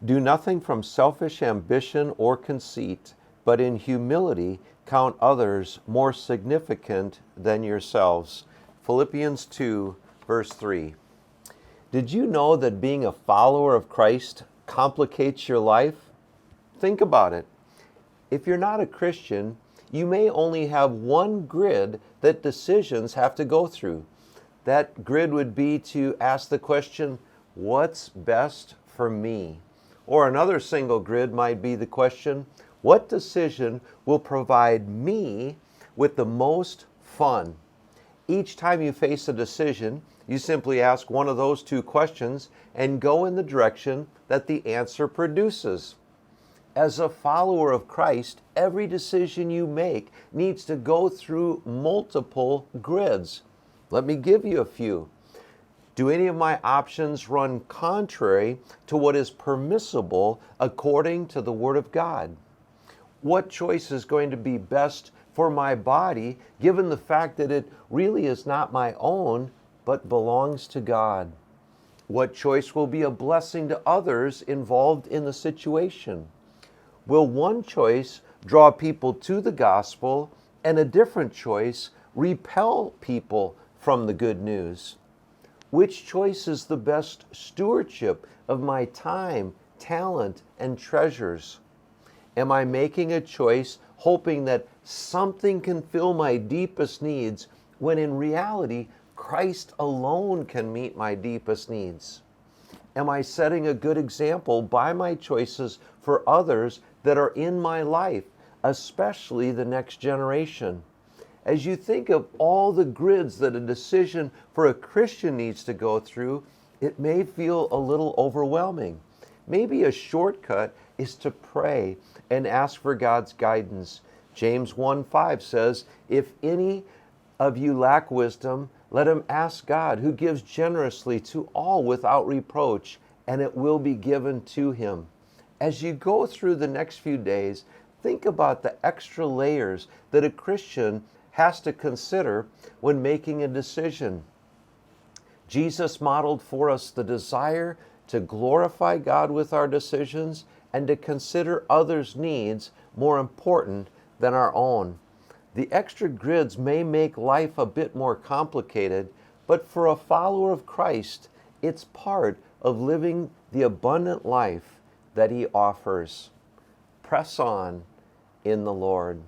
Do nothing from selfish ambition or conceit, but in humility count others more significant than yourselves. Philippians 2, verse 3. Did you know that being a follower of Christ complicates your life? Think about it. If you're not a Christian, you may only have one grid that decisions have to go through. That grid would be to ask the question, what's best for me? Or another single grid might be the question, what decision will provide me with the most fun? Each time you face a decision, you simply ask one of those two questions and go in the direction that the answer produces. As a follower of Christ, every decision you make needs to go through multiple grids. Let me give you a few. Do any of my options run contrary to what is permissible according to the Word of God? What choice is going to be best for my body, given the fact that it really is not my own, but belongs to God? What choice will be a blessing to others involved in the situation? Will one choice draw people to the gospel and a different choice repel people from the good news? Which choice is the best stewardship of my time, talent, and treasures? Am I making a choice hoping that something can fill my deepest needs when in reality, Christ alone can meet my deepest needs? Am I setting a good example by my choices for others that are in my life, especially the next generation? As you think of all the grids that a decision for a Christian needs to go through, it may feel a little overwhelming. Maybe a shortcut is to pray and ask for God's guidance. James 1:5 says, if any of you lack wisdom, let him ask God, who gives generously to all without reproach, and it will be given to him. As you go through the next few days, think about the extra layers that a Christian has to consider when making a decision. Jesus modeled for us the desire to glorify God with our decisions and to consider others' needs more important than our own. The extra grids may make life a bit more complicated, but for a follower of Christ, it's part of living the abundant life that he offers. Press on in the Lord.